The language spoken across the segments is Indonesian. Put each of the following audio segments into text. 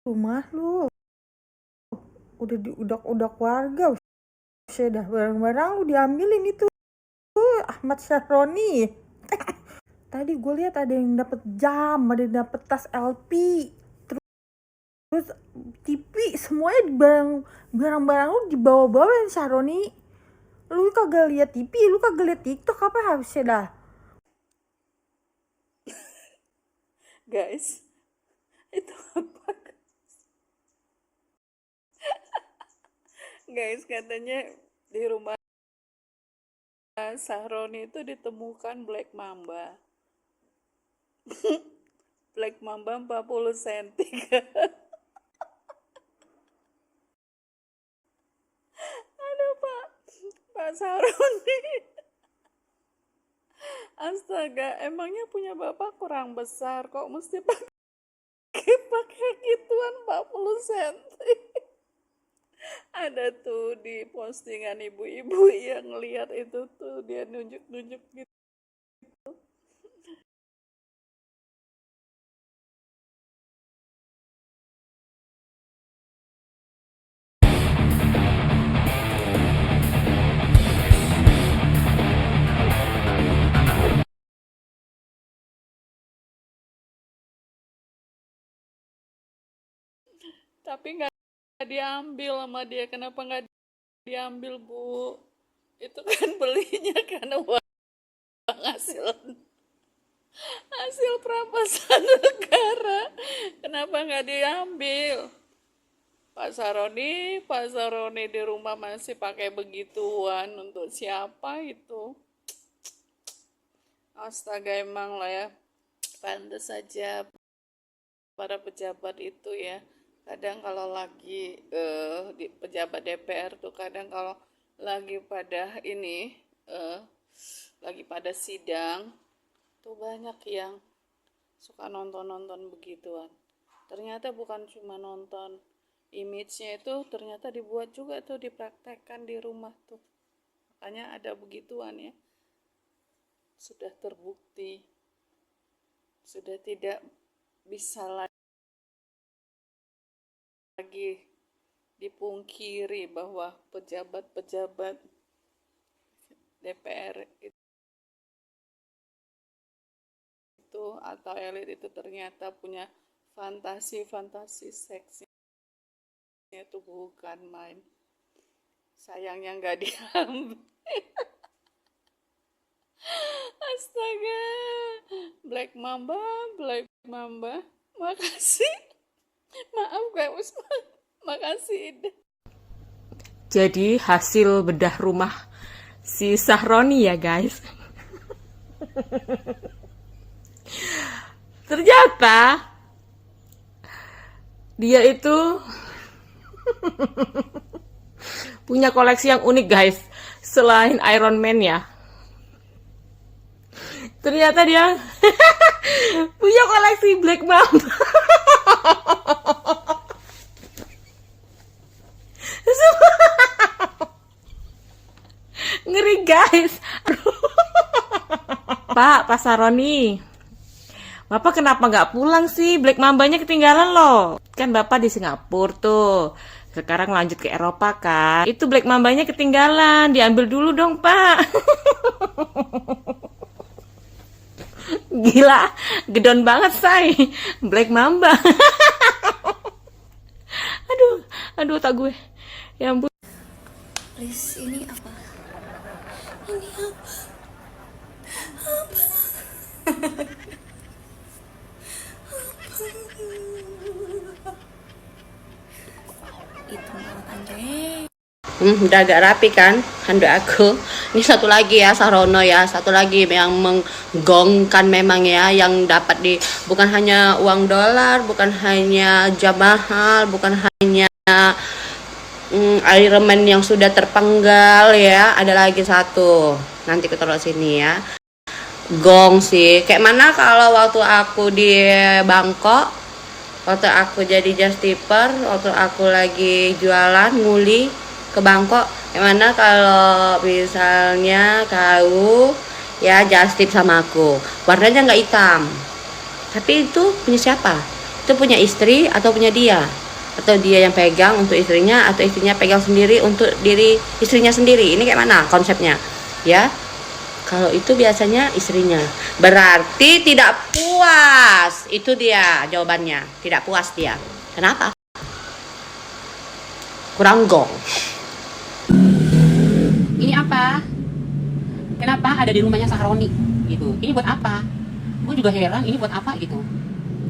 Rumah lu udah diudak-udak warga. Dah barang-barang lu diambilin itu Ahmad Syahroni. Tadi gue lihat ada yang dapet jam, ada yang dapet tas LP, terus TV, semuanya barang-barang lu dibawa-bawain Syahroni. Lu kagak lihat TV, lu kagak lihat TikTok apa harusnya dah. Guys, itu apa? Guys, katanya di rumah Sahroni itu ditemukan Black Mamba. Black Mamba 40 cm. Aduh Pak Sahroni. Astaga, emangnya punya bapak kurang besar kok mesti pakai gituan 40 cm. Ada tuh di postingan ibu-ibu yang lihat itu tuh dia nunjuk-nunjuk gitu. Tapi nggak diambil sama dia. Kenapa nggak diambil, Bu? Itu kan belinya kan uang hasil perampasan negara. Kenapa nggak diambil? Pak Saroni di rumah masih pakai begituan, untuk siapa itu? Astaga, emang lah ya, pantas saja para pejabat itu ya. Kadang kalau lagi di pejabat DPR tuh kadang kalau lagi pada ini lagi pada sidang tuh banyak yang suka nonton begituan. Ternyata bukan cuma nonton, image-nya itu ternyata dibuat juga tuh, dipraktekkan di rumah tuh. Makanya ada begituan ya. Sudah terbukti, sudah tidak bisa lagi dipungkiri bahwa pejabat-pejabat DPR itu atau elit itu ternyata punya fantasi seksnya itu bukan main. Sayangnya nggak diambil. Astaga, Black Mamba, makasih. Maaf guys, makasih. Jadi hasil bedah rumah si Sahroni ya guys. Ternyata dia itu punya koleksi yang unik guys. Selain Iron Man ya. Ternyata dia punya koleksi Black Mamba. Ngeri guys. Pak Saroni, Bapak kenapa nggak pulang sih? Black Mambanya ketinggalan loh. Kan Bapak di Singapura tuh. Sekarang lanjut ke Eropa kan. Itu Black Mambanya ketinggalan. Diambil dulu dong Pak. Gila, gedon banget say. Black Mamba. Aduh tak gue. Ya ampun. Please, ini apa? Ini apa? Itu Andre. Udah agak rapi kan handuk aku. Ini satu lagi ya Sarono ya, satu lagi yang menggongkan memang ya, yang dapat bukan hanya uang dolar, bukan hanya jam mahal, bukan hanya Iron Man yang sudah terpenggal ya, ada lagi satu. Nanti kita taruh sini ya. Gong sih. Kayak mana kalau waktu aku di Bangkok, waktu aku jadi just tipper, waktu aku lagi jualan nguli ke Bangkok, gimana kalau misalnya kau ya just tip sama aku, warnanya nggak hitam, tapi itu punya siapa? itu punya istri atau punya dia, atau dia yang pegang untuk istrinya, atau istrinya pegang sendiri untuk diri istrinya sendiri. Ini kayak mana konsepnya ya? Kalau itu biasanya istrinya, berarti tidak puas. Itu dia jawabannya, tidak puas dia. Kenapa? Kurang gong. Ini apa? Kenapa ada di rumahnya Sahroni gitu? Ini buat apa? Gue juga heran, ini buat apa gitu?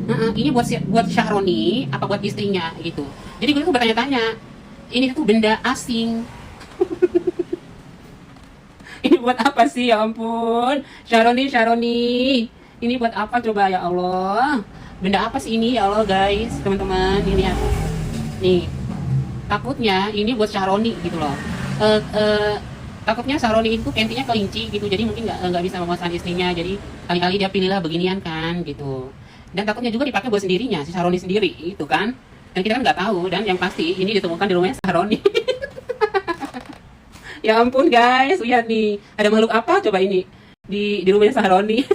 Ini buat Sahroni apa buat istrinya gitu? Jadi gue tuh bertanya-tanya, ini tuh benda asing. Ini buat apa sih, ya ampun? Sahroni, ini buat apa coba, ya Allah? Benda apa sih ini, ya Allah guys, teman-teman, ini aku. Nih, takutnya ini buat Sahroni gitu loh. Takutnya Sahroni itu pantinya kelinci gitu, jadi mungkin nggak bisa memuaskan istrinya, jadi kali-kali dia pilihlah beginian kan gitu. Dan takutnya juga dipakai buat sendirinya, si Sahroni sendiri itu kan. Dan kita kan nggak tahu, dan yang pasti ini ditemukan di rumahnya Sahroni. Ya ampun guys, lihat nih, ada makhluk apa coba ini di rumahnya Sahroni.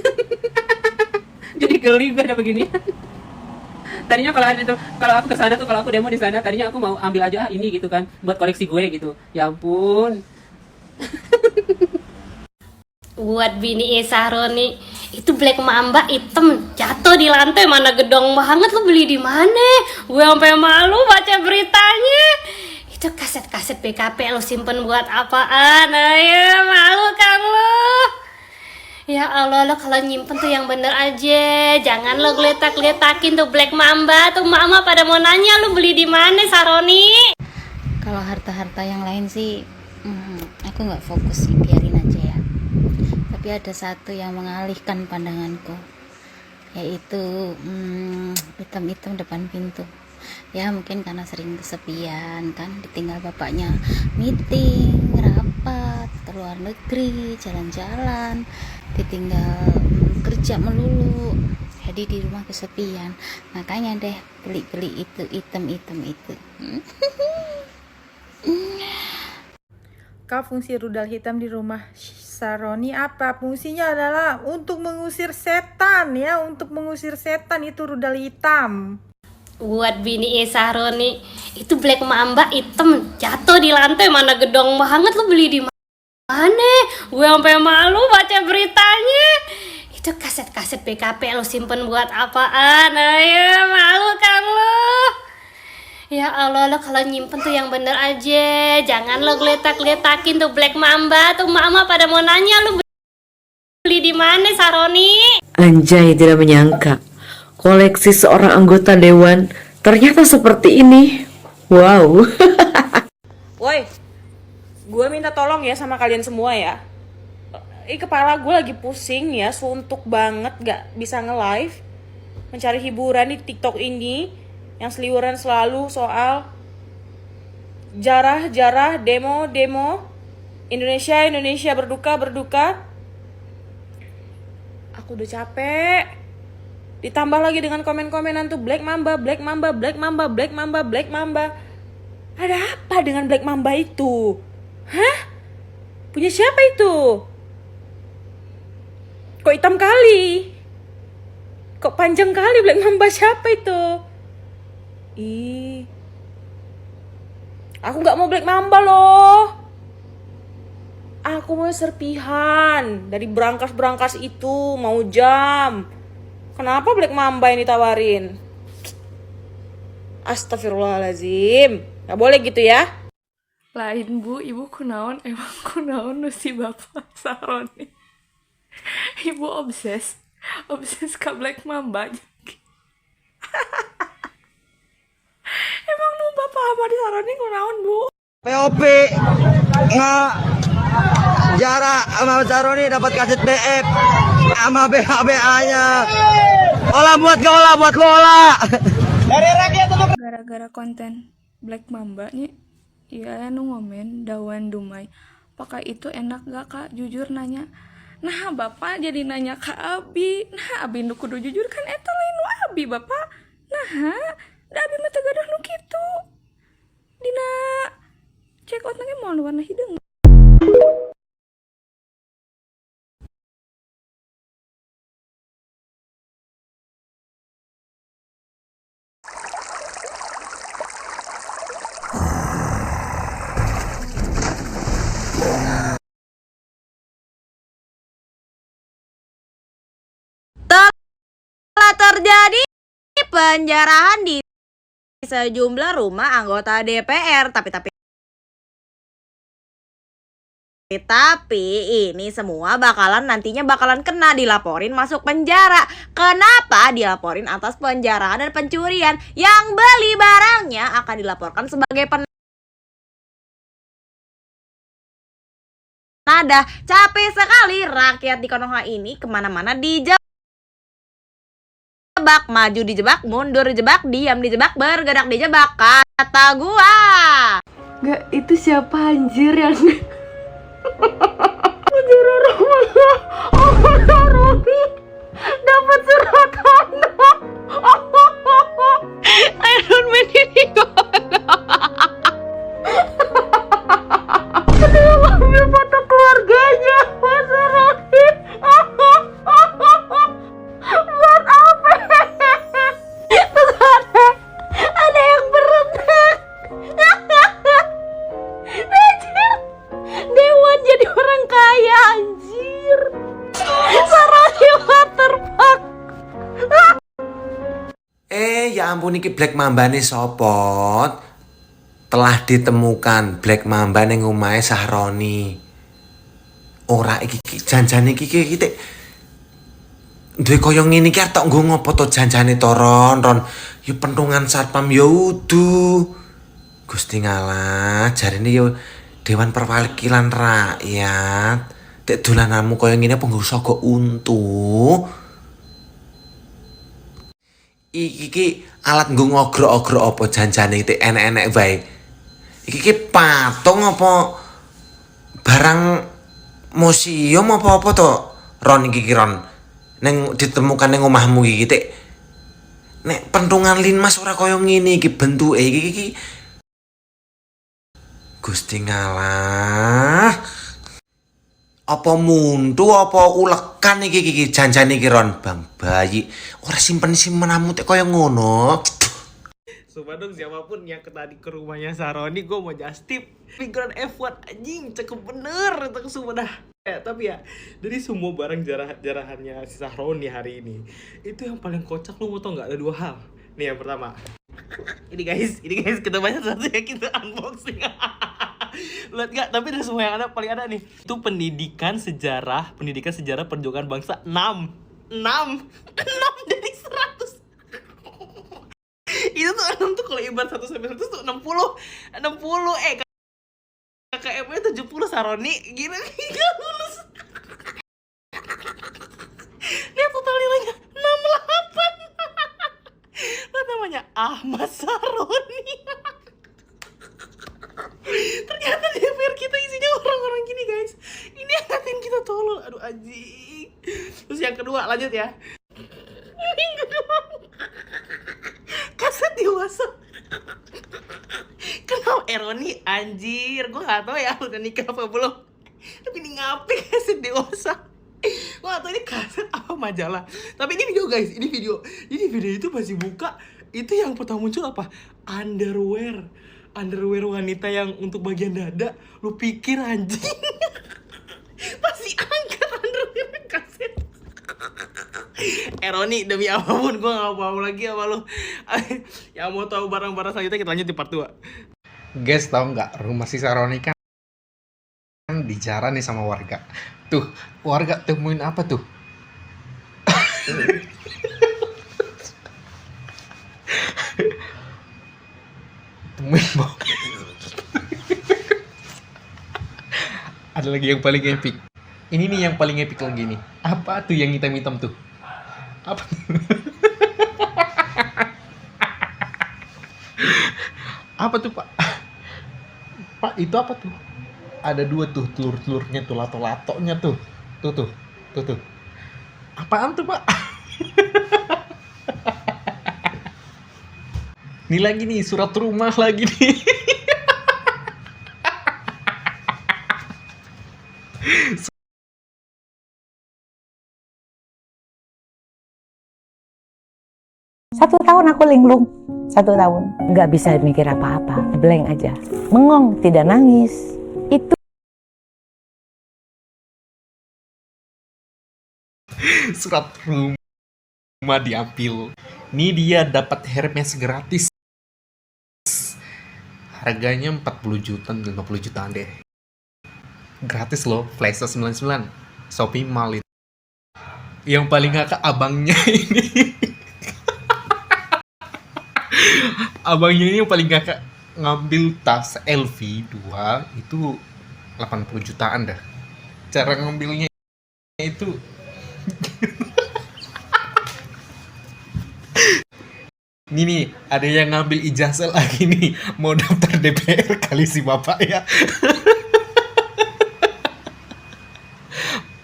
Jadi geli gue ada begini. Tadinya kalau aku kesana tuh, kalau aku demo di sana, tadinya aku mau ambil aja ini gitu kan, buat koleksi gue gitu. Ya ampun. Buat bini Sahroni itu black mamba hitam jatuh di lantai, mana gedong banget, lu beli di mana? Gue sampai malu baca beritanya. Itu kaset-kaset BKP lo simpen buat apaan? Ayo, malu kan lo? Ya Allah, lo kalau nyimpen tuh yang bener aja. Jangan lo geletak-geletakin tuh black mamba. Tuh mama pada mau nanya lo beli di mana, Sahroni? Kalau harta-harta yang lain sih, aku nggak fokus sih, biarin aja ya. Tapi ada satu yang mengalihkan pandanganku, yaitu hitam-hitam depan pintu. Ya mungkin karena sering kesepian kan, ditinggal bapaknya meeting, rapat, ke luar negeri, jalan-jalan, ditinggal kerja melulu, jadi di rumah kesepian. Makanya deh beli-beli itu item-item itu. Kak, fungsi rudal hitam di rumah Sahroni apa? Fungsinya adalah untuk mengusir setan ya, untuk mengusir setan itu rudal hitam. Buat bini Sahroni itu black mamba hitam jatuh di lantai, mana gedong banget, lu beli di mana? Gue sampai malu baca beritanya. Itu kaset-kaset BKP lo simpen buat apaan? Ayo, malu kan lo? Ya Allah, lo kalau nyimpen tuh yang bener aja. Jangan lo geletak-geletakin tuh black mamba. Tuh mama pada mau nanya lo beli di mana, Sahroni? Anjay, tidak menyangka koleksi seorang anggota dewan ternyata seperti ini. Wow. Woi, gue minta tolong ya sama kalian semua ya. Kepala gue lagi pusing ya, suntuk banget, gak bisa nge-live, mencari hiburan di TikTok ini yang seliweran selalu soal jarah, demo, Indonesia berduka. Aku udah capek. Ditambah lagi dengan komen-komenan tuh Black Mamba. Ada apa dengan Black Mamba itu? Hah? Punya siapa itu? Kok hitam kali? Kok panjang kali Black Mamba, siapa itu? Aku gak mau Black Mamba loh. Aku mau serpihan dari berangkas itu, mau jam. Kenapa Black Mamba yang ditawarin? Astagfirullahaladzim. Gak boleh gitu ya. Lain bu, ibu kunaon, emang kunaon si bapak Sahroni. Ibu obses ke Black Mamba. Emang nu bapak Ahmad Sahroni kunaon bu? POP jarak sama Sahroni dapat kaset BF sama BHBA-nya. Olah buat gola. Dari rakyat untuk Gara-gara konten Black Mamba nih, iya nu ngomen dawan dumai. Pakai itu enak gak kak? Jujur nanya. Nah bapak jadi nanya ke Abi. Nah Abi nu kudu jujur kan eta lain nu Abi bapak. Nah da Abi mah teu gaduh nu kitu. Dina check out nage moal warna hideung. terjadi penjarahan di sejumlah rumah anggota DPR. Tapi ini semua nantinya bakalan kena dilaporin masuk penjara. Kenapa dilaporin atas penjarahan dan pencurian? Yang beli barangnya akan dilaporkan sebagai penadah. Capek sekali rakyat di Konoha ini, kemana-mana dijebak, maju dijebak, mundur dijebak, diam dijebak, bergerak dijebak. Kata gua. Gak, itu siapa anjir yang dapat surat tanah. Iron Man ini dia ngambil foto keluarganya, Mas Rocky. Buat apa? Terus ada yang berenang. Anjir, Dewan jadi orang kaya anjir. Saroni waterpark. Ya ampun, iki Black Mamba nih sopot. Telah ditemukan Black Mamba ning omahe Sahroni. Ora iki janjane iki duwe koyo ngene iki tok nggo ngopo to janjane to Ron. Yo pentungan satpam yo udu. Gusti ngalah, jarine yo Dewan Perwakilan Rakyat. Dek dolananmu koyo ngene apa nggo sogok untu. Iki alat nggo ngogrok-ogrok apa janjane iki enek-enek wae. Iki patung apa barang museum apa to? Ron iki Ron. Neng ditemukan ning omahmu iki nek pentungan linmas ora koyo ngene iki bentuke iki. Gusti ngalah. Apa muntu apa ulekan iki janjane iki Ron, Bang bayi. Ora simpen-simpenamu tek koyo ngono. Sumpah dong, siapapun yang tadi ke rumahnya Sahroni, gue mau just tip. Pikiran F1 anjing, cakep bener. Sumpah dah. Tapi ya, dari semua barang jarahannya si Sahroni hari ini, itu yang paling kocak lo mau tau gak? Ada dua hal. Nih yang pertama, ini guys kita banyak satu yang kita unboxing. Lihat gak? Tapi dari semua yang ada, paling ada nih, itu pendidikan sejarah perjuangan bangsa 6 dari 100. Itu tuh 6 tuh kalau ibarat 1 sampai 100 tuh 60. KKM-nya 70 Sahroni. Gila lulus. Lihat total nilainya 68. Lihat namanya Ahmad Sahroni. Ternyata DPR kita isinya orang-orang gini guys. Ini ngatain kita tolol. Aduh anjing. Terus yang kedua lanjut ya. Yang kedua, kaset dewasa. Kenapa Eroni anjir? Gue gak tau ya udah nikah apa belum. Tapi ini ngapain kaset dewasa? Gue gak tau ini kaset apa majalah. Tapi ini video guys, ini video itu masih buka. Itu yang pertama muncul apa? Underwear wanita yang untuk bagian dada. Lu pikir anjing? Pasti angkat underwear kaset. Eroni demi apapun gue gak mau lagi sama lo. Yang mau tahu barang-barang selanjutnya kita lanjut di part 2. Guys, tahu nggak rumah si Sahroni kan dijarah nih sama warga. Tuh, warga temuin apa tuh? Temuin bau. Ada lagi yang paling epic. Ini nih yang paling epic lagi nih. Apa tuh yang hitam-hitam tuh? Apa tuh? Apa tuh Pak? Pak itu apa tuh? Ada 2 tuh telur-telurnya tuh, lato-latonya tuh. Tuh. Apaan tuh Pak? Ini lagi nih surat rumah lagi nih. Satu tahun aku linglung, 1 tahun. Nggak bisa mikir apa-apa, blank aja. Mengong, tidak nangis. Itu surat rumah. Cuma diambil. Ini dia dapat Hermes gratis. Harganya 40 juta, 50 jutaan deh. Gratis loh, Flash 99. Shopee Mall itu. Yang paling ngakak abangnya ini. Abangnya ini yang paling ngakak, ngambil tas LV 2 itu 80 jutaan dah. Cara ngambilnya itu ini nih, ada yang ngambil ijazah lagi nih, mau daftar DPR kali si bapak ya.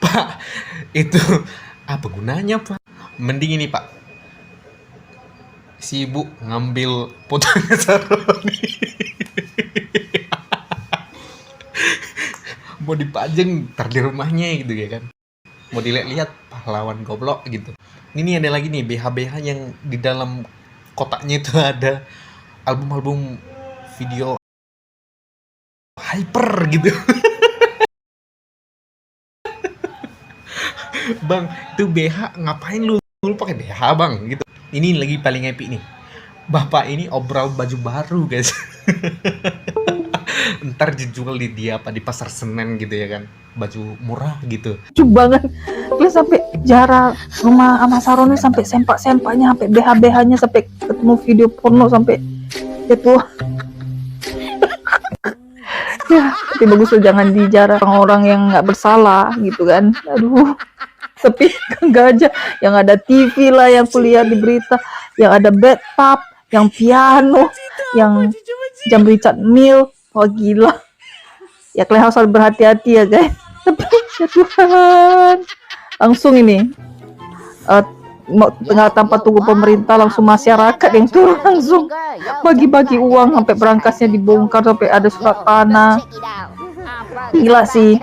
Pak, itu apa gunanya Pak? Mending ini Pak, si ibu ngambil fotonya Saroni. Mau dipajang ntar di rumahnya gitu ya kan. Mau dilihat-lihat pahlawan goblok gitu. Ini ada lagi nih BH-BH yang di dalam kotaknya itu ada album-album video hyper gitu. Bang, itu BH ngapain lu pakai BH bang gitu. Ini lagi paling epic nih. Bapak ini obrol baju baru guys. Ntar dijual di pasar Senen gitu ya kan, baju murah gitu. Lucu banget, dia sampai jarak rumah sama Saroni sampai sempak-sempaknya, sampai BH-BH-nya, sampai ketemu video porno sampai itu. Ya, tapi bagus tuh, jangan dijarah orang yang nggak bersalah gitu kan. Aduh, tapi enggak aja, yang ada TV lah yang kuliah di berita, yang ada bathtub, yang piano, yang jam Richard Mille. Wah gila. Ya kalian harus berhati-hati ya guys. Tapi ya Tuhan. Langsung ini tengah tanpa tunggu pemerintah, langsung masyarakat yang turun langsung bagi-bagi uang, sampai berangkasnya dibongkar, sampai ada surat tanah. Gila sih.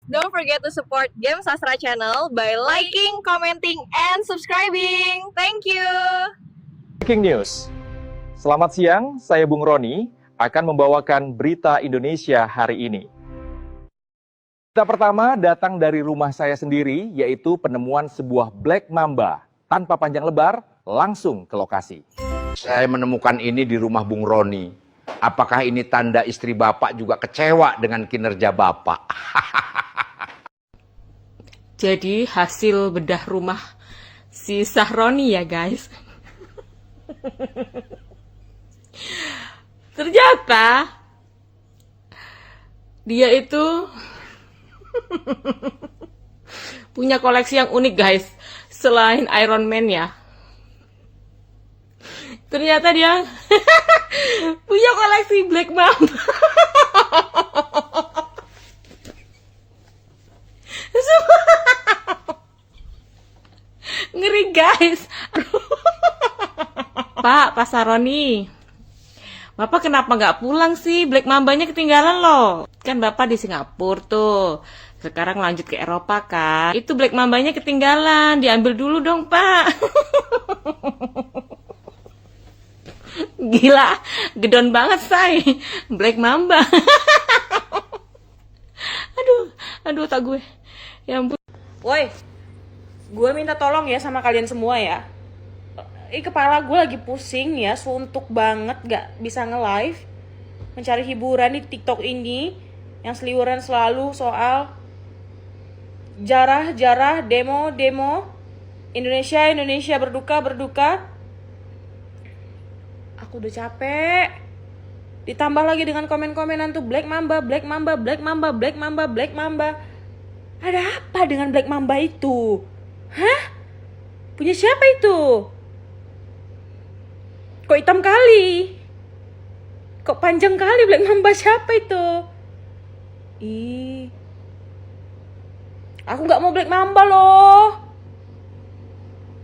Don't forget to support Game Sastra Channel by liking, commenting, and subscribing. Thank you. Breaking news. Selamat siang, saya Bung Roni akan membawakan berita Indonesia hari ini. Berita pertama datang dari rumah saya sendiri, yaitu penemuan sebuah Black Mamba. Tanpa panjang lebar, langsung ke lokasi. Saya menemukan ini di rumah Bung Roni. Apakah ini tanda istri Bapak juga kecewa dengan kinerja Bapak? Jadi hasil bedah rumah si Sahroni ya guys. Ternyata dia itu punya koleksi yang unik guys. Selain Iron Man ya. Ternyata dia punya koleksi Black Mamba. Ngeri guys. Pak Saroni, Bapak kenapa nggak pulang sih? Black Mambanya ketinggalan loh. Kan Bapak di Singapura tuh. Sekarang lanjut ke Eropa kan. Itu Black Mambanya ketinggalan. Diambil dulu dong Pak. Gila, gedon banget say. Black Mamba. Aduh tak gue. Ya ampun. Woi, gue minta tolong ya sama kalian semua ya. Kepala gue lagi pusing ya, suntuk banget, gak bisa nge-live, mencari hiburan di TikTok ini yang seliweran selalu soal jarah, demo, Indonesia berduka. Aku udah capek. Ditambah lagi dengan komen-komenan tuh Black Mamba. Ada apa dengan Black Mamba itu? Hah? Punya siapa itu? Kok hitam kali? Kok panjang kali Black Mamba, siapa itu? Ih. Aku gak mau Black Mamba loh.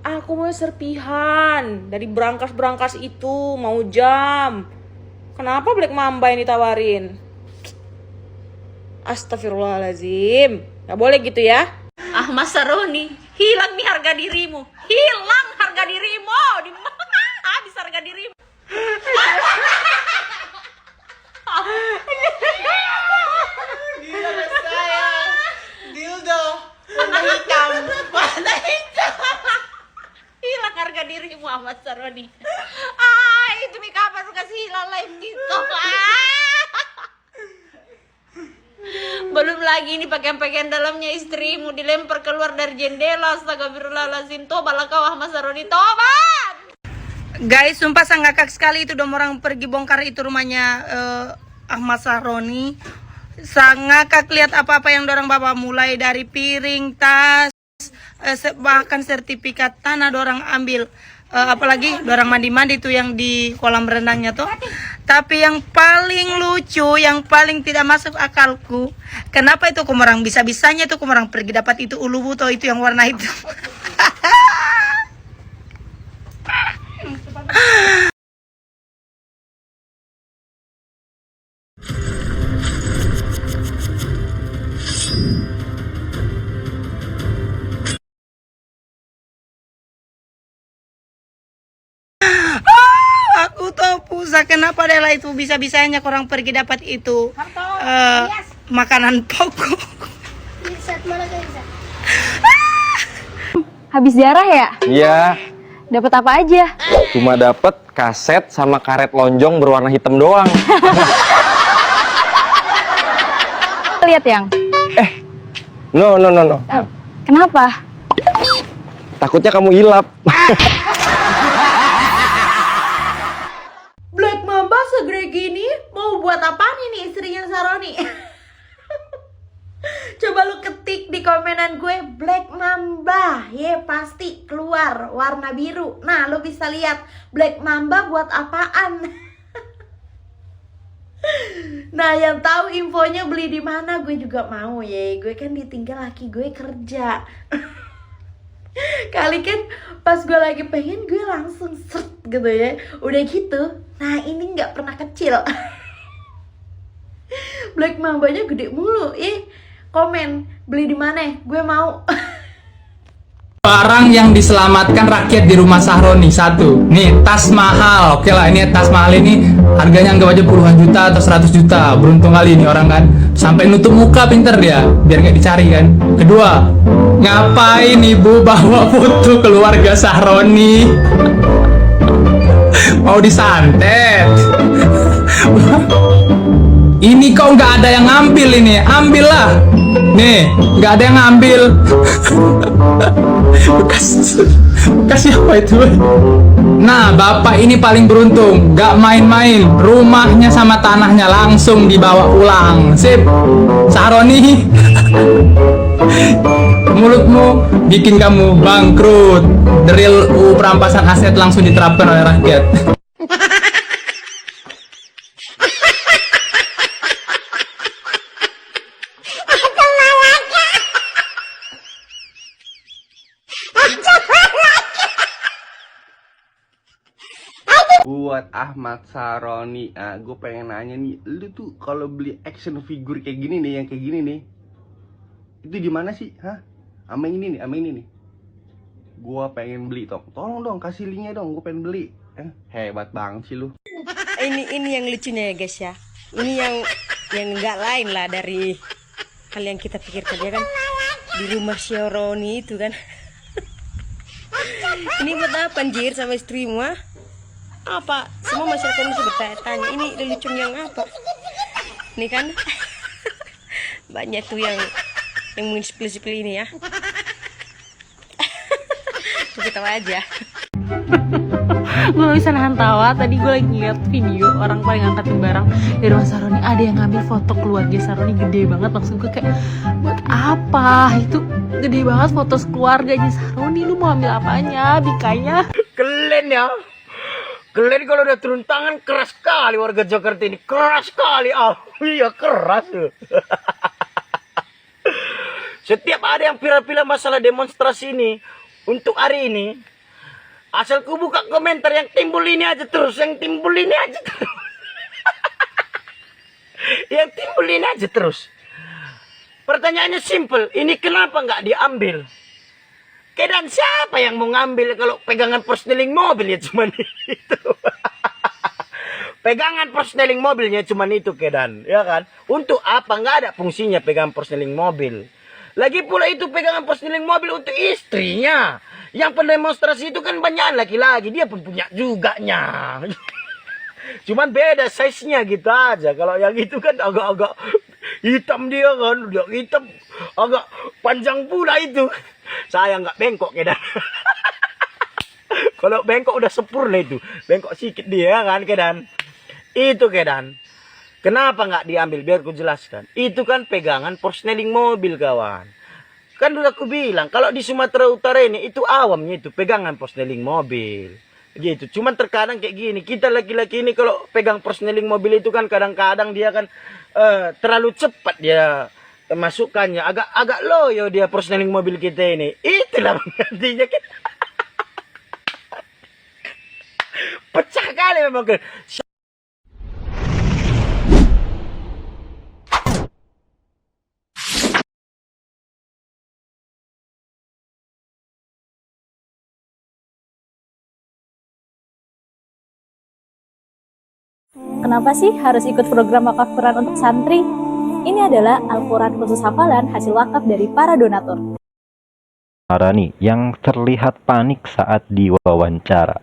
Aku mau serpihan. Dari berangkas itu mau jam. Kenapa Black Mamba yang ditawarin? Astagfirullahaladzim. Gak boleh gitu ya. Mas Saroni, hilang nih harga dirimu. Hilang harga dirimu. Di mana habis harga dirimu? warna hitam. Warna hitam. Hilang harga dirimu Ahmad Saroni. Itu nih kapan kasih hilang live TikTok. Belum lagi ini pakaian-pakaian dalamnya istrimu dilempar keluar dari jendela. Astagfirullahaladzim. Tobatlah kau Ahmad Saroni, tobat. Guys, sumpah saya ngakak sekali itu dong orang pergi bongkar itu rumahnya Ahmad Saroni. Saya ngakak lihat apa-apa yang dorang bawa, mulai dari piring, tas, bahkan sertifikat tanah dorang ambil. Apalagi dorang mandi-mandi tuh yang di kolam renangnya tuh. Tapi yang paling lucu, yang paling tidak masuk akalku, kenapa itu kumarang bisa-bisanya itu kumarang pergi dapat itu ulu buto itu yang warna hitam. Aku tahu pusat kenapa Dela itu bisa-bisanya kurang pergi dapat itu makanan pokok. Habis jarah ya? Iya, Dapat apa aja? cuma dapet kaset sama karet lonjong berwarna hitam doang. Lihat yang. No. Kenapa? Takutnya kamu hilap. Black Mamba segede gini mau buat apaan ini istrinya Saroni? Coba lu ketik di komenan gue Black Mamba, pasti keluar warna biru. Nah, lu bisa lihat Black Mamba buat apaan. Nah, yang tahu infonya beli di mana gue juga mau ya. Gue kan ditinggal laki gue kerja. Kali kan pas gue lagi pengen gue langsung seret gitu ya. Udah gitu. Nah, ini nggak pernah kecil. Black Mambanya gede mulu. Komen beli di mana? Gue mau. Barang yang diselamatkan rakyat di rumah Sahroni. Satu, nih tas mahal. Oke lah, ini tas mahal ini harganya anggap aja puluhan juta atau 100 juta. Beruntung kali ini orang kan, sampai nutup muka pinter dia biar nggak dicari kan. Kedua, ngapain ibu bawa foto keluarga Sahroni? Mau disantet? Ini kok nggak ada yang ngambil ini? Ambillah. Nih, nggak ada yang ngambil. Bekas siapa itu? Nah, bapak ini paling beruntung, nggak main-main. Rumahnya sama tanahnya langsung dibawa pulang. Sip, Sahroni. Mulutmu bikin kamu bangkrut. Drill perampasan aset langsung diterapkan oleh rakyat. Buat Ahmad Saroni, gue pengen nanya nih, lu tuh kalau beli action figure kayak gini nih, yang kayak gini nih, itu di mana sih? Sama ini nih, gue pengen beli, tolong dong kasih linknya dong, gue pengen beli. Hebat banget sih lu. Ini yang lucunya ya guys ya. Ini yang nggak lain lah dari hal yang kita pikirkan ya kan. Di rumah Saroni itu kan. Ini buat apa anjir sama istrimu apa? Semua masyarakat bisa bertanya-tanya ini lelucon yang apa? Ini kan banyak tuh yang menginspirasi ini ya. Coba tahu aja. Gue gak bisa nahan tawa. Tadi gue lagi lihat video orang paling angkatin barang dari rumah Sahroni, ada yang ngambil foto keluarga Sahroni gede banget. Maksud gue kayak buat apa? Itu gede banget foto keluarganya Sahroni. Lu mau ambil apanya? Bikanya Keren ya. Kalian kalau udah turun tangan keras sekali warga Jakarta ini, keras sekali. Iya keras. Setiap ada yang viral-viral masalah demonstrasi ini untuk hari ini, asal ku buka komentar yang timbul ini aja terus, yang timbul ini aja terus. Yang timbul ini aja terus. Pertanyaannya simple, ini kenapa nggak diambil? Kedan siapa yang mau ngambil kalau pegangan persneling mobil ya cuman itu. Pegangan persneling mobilnya cuman itu Kedan, ya kan? Untuk apa? Nggak ada fungsinya pegangan persneling mobil. Lagi pula itu pegangan persneling mobil untuk istrinya. Yang pendemonstrasi itu kan banyak laki-laki, dia pun punya juga nya. Cuman beda size-nya gitu aja. Kalau yang itu kan agak-agak hitam dia kan, dia hitam agak panjang pula itu. Saya nggak bengkok kedan. Kalau bengkok udah sempurna itu, bengkok sedikit dia kan kedan. Itu kedan. Kenapa nggak diambil? Biar ku jelaskan. Itu kan pegangan persneling mobil kawan. Kan udah aku bilang, kalau di Sumatera Utara ini itu awamnya itu pegangan persneling mobil. Gitu. Cuman terkadang kayak gini, kita laki-laki ini kalau pegang persneling mobil itu kan kadang-kadang dia kan terlalu cepat dia masukkannya. Agak loyo dia persneling mobil kita ini. Itulah artinya kita. Pecah kali memang. Kenapa sih harus ikut program wakaf Quran untuk santri? Ini adalah Al-Quran khusus hafalan hasil wakaf dari para donatur. Rani yang terlihat panik saat diwawancara.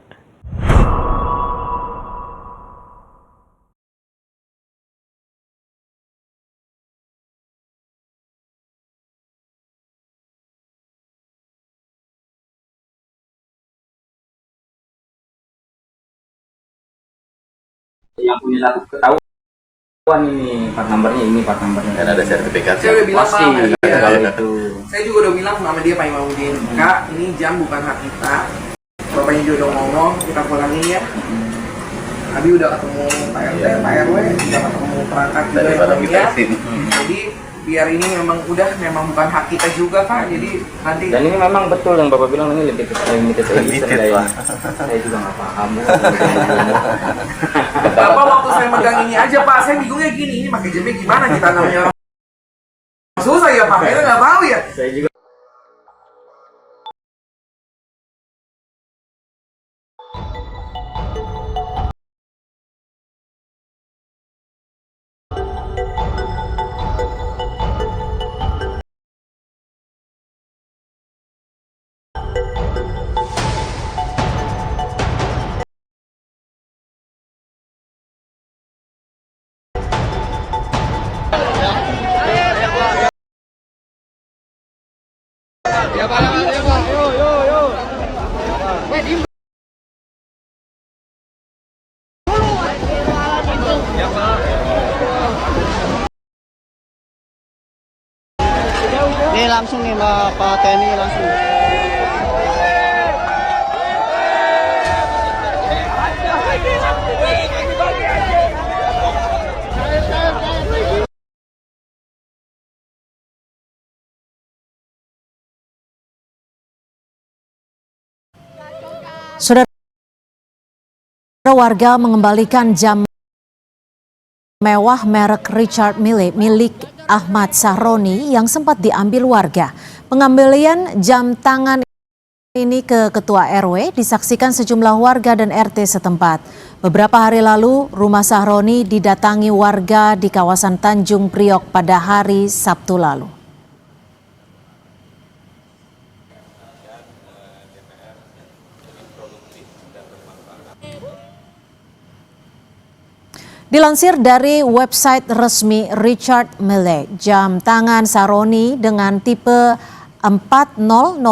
Yang punya satu ketahuan ini part numbernya dan ada sertifikat. Saya udah bilang pasti kalau itu. Saya juga udah bilang sama dia Pak Imamuddin, Kak, ini jam bukan hak kita. Bapaknya juga udah ngomong, kita pulangin ya. Abi udah ketemu Pak RT, Pak RW, udah ketemu perangkat juga yang ya. Jadi biar ini memang bukan hak kita juga Pak. Jadi nanti. Dan ini memang betul yang Bapak bilang ini limited edition. Saya juga nggak paham. Bapak waktu saya megang ini aja Pak, saya bingungnya gini, ini pakai jamnya gimana kita namanya orang susah ya Pak, kita nggak tahu ya. Saya juga. Ini langsung nih Pak TNI langsung. Saudara, warga mengembalikan jam mewah merek Richard Mille milik Ahmad Sahroni yang sempat diambil warga. Pengembalian jam tangan ini ke Ketua RW disaksikan sejumlah warga dan RT setempat. Beberapa hari lalu, rumah Sahroni didatangi warga di kawasan Tanjung Priok pada hari Sabtu lalu. Dilansir dari website resmi Richard Mille, jam tangan Sahroni dengan tipe 4001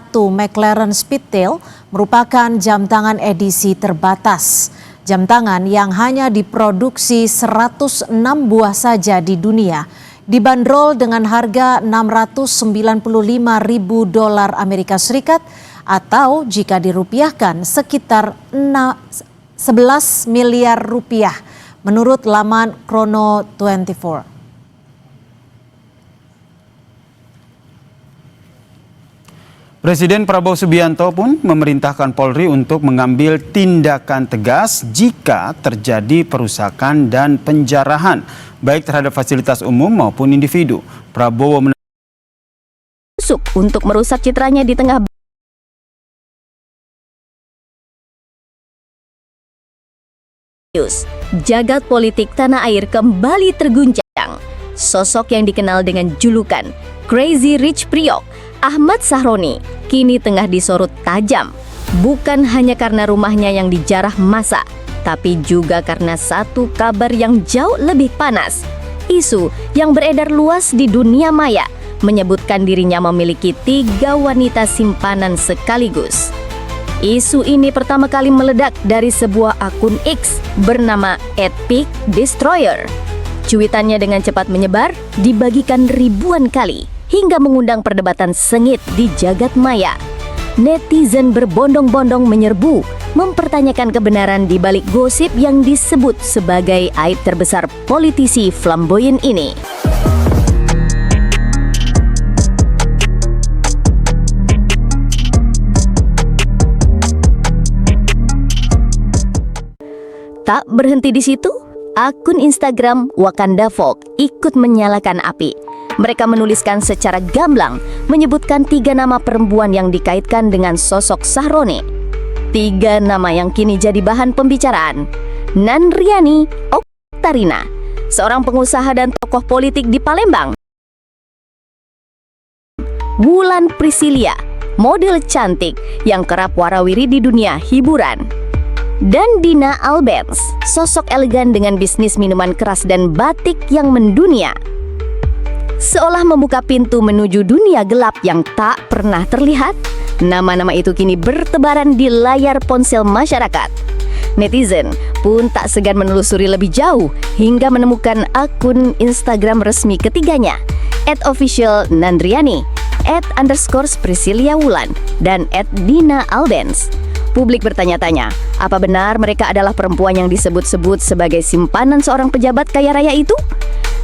McLaren Speedtail merupakan jam tangan edisi terbatas. Jam tangan yang hanya diproduksi 106 buah saja di dunia, dibanderol dengan harga $695.000 Amerika Serikat atau jika dirupiahkan sekitar 11 miliar rupiah. Menurut laman Chrono 24. Presiden Prabowo Subianto pun memerintahkan Polri untuk mengambil tindakan tegas jika terjadi perusakan dan penjarahan, baik terhadap fasilitas umum maupun individu. Prabowo Busuk untuk merusak citranya di tengah jagat politik tanah air kembali terguncang. Sosok yang dikenal dengan julukan Crazy Rich Priok, Ahmad Sahroni, kini tengah disorot tajam. Bukan hanya karena rumahnya yang dijarah massa, tapi juga karena satu kabar yang jauh lebih panas. Isu yang beredar luas di dunia maya menyebutkan dirinya memiliki 3 wanita simpanan sekaligus. Isu ini pertama kali meledak dari sebuah akun X bernama @PicDestroyer. Cuitannya dengan cepat menyebar, dibagikan ribuan kali, hingga mengundang perdebatan sengit di jagat maya. Netizen berbondong-bondong menyerbu, mempertanyakan kebenaran di balik gosip yang disebut sebagai aib terbesar politisi flamboyan ini. Tak berhenti di situ, akun Instagram Wakanda Folk ikut menyalakan api. Mereka menuliskan secara gamblang, menyebutkan 3 nama perempuan yang dikaitkan dengan sosok Sahroni. 3 nama yang kini jadi bahan pembicaraan. Nandriani Oktarina, seorang pengusaha dan tokoh politik di Palembang. Wulan Priscilia, model cantik yang kerap warawiri di dunia hiburan. Dan Dina Albens, sosok elegan dengan bisnis minuman keras dan batik yang mendunia. Seolah membuka pintu menuju dunia gelap yang tak pernah terlihat, nama-nama itu kini bertebaran di layar ponsel masyarakat. Netizen pun tak segan menelusuri lebih jauh hingga menemukan akun Instagram resmi ketiganya, @officialnandriani, @_Priscilia Wulan, dan @Dina Albens. Publik bertanya-tanya, apa benar mereka adalah perempuan yang disebut-sebut sebagai simpanan seorang pejabat kaya raya itu?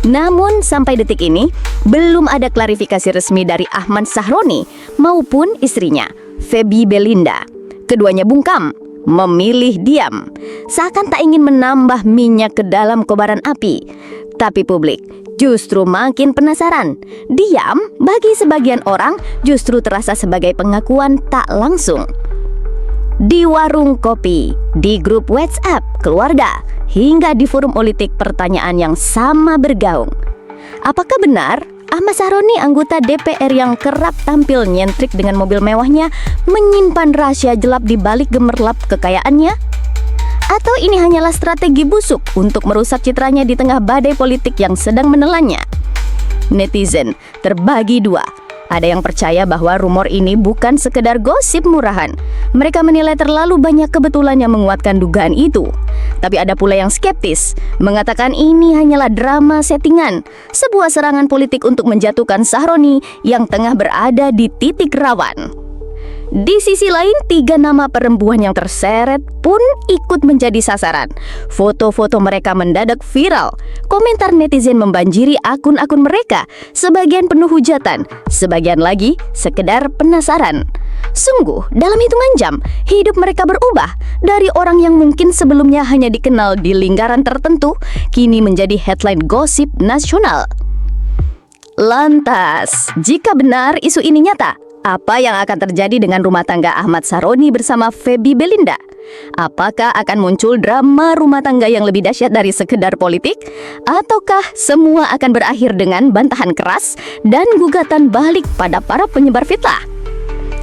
Namun sampai detik ini, belum ada klarifikasi resmi dari Ahmad Sahroni maupun istrinya, Feby Belinda. Keduanya bungkam, memilih diam, seakan tak ingin menambah minyak ke dalam kobaran api. Tapi publik justru makin penasaran. Diam bagi sebagian orang justru terasa sebagai pengakuan tak langsung. Di warung kopi, di grup WhatsApp keluarga, hingga di forum politik pertanyaan yang sama bergaung. Apakah benar Ahmad Sahroni, anggota DPR yang kerap tampil nyentrik dengan mobil mewahnya, menyimpan rahasia gelap di balik gemerlap kekayaannya? Atau ini hanyalah strategi busuk untuk merusak citranya di tengah badai politik yang sedang menelannya? Netizen terbagi 2. Ada yang percaya bahwa rumor ini bukan sekedar gosip murahan. Mereka menilai terlalu banyak kebetulan yang menguatkan dugaan itu. Tapi ada pula yang skeptis, mengatakan ini hanyalah drama settingan, sebuah serangan politik untuk menjatuhkan Sahroni yang tengah berada di titik rawan. Di sisi lain, 3 nama perempuan yang terseret pun ikut menjadi sasaran. Foto-foto mereka mendadak viral. Komentar netizen membanjiri akun-akun mereka. Sebagian penuh hujatan, sebagian lagi sekedar penasaran. Sungguh, dalam hitungan jam, hidup mereka berubah. Dari orang yang mungkin sebelumnya hanya dikenal di lingkaran tertentu, kini menjadi headline gosip nasional. Lantas, jika benar isu ini nyata, apa yang akan terjadi dengan rumah tangga Ahmad Sahroni bersama Feby Belinda? Apakah akan muncul drama rumah tangga yang lebih dahsyat dari sekedar politik? Ataukah semua akan berakhir dengan bantahan keras dan gugatan balik pada para penyebar fitnah?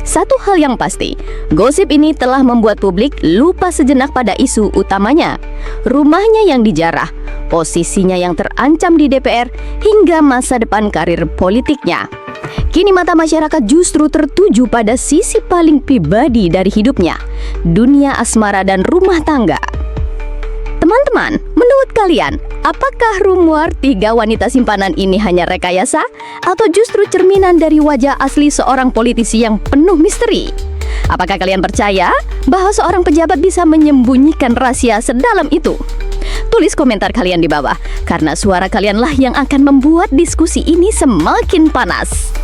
Satu hal yang pasti, gosip ini telah membuat publik lupa sejenak pada isu utamanya. Rumahnya yang dijarah, posisinya yang terancam di DPR, hingga masa depan karir politiknya. Kini mata masyarakat justru tertuju pada sisi paling pribadi dari hidupnya, dunia asmara dan rumah tangga. Teman-teman, menurut kalian, apakah rumor 3 wanita simpanan ini hanya rekayasa atau justru cerminan dari wajah asli seorang politisi yang penuh misteri? Apakah kalian percaya bahwa seorang pejabat bisa menyembunyikan rahasia sedalam itu? Tulis komentar kalian di bawah, karena suara kalianlah yang akan membuat diskusi ini semakin panas.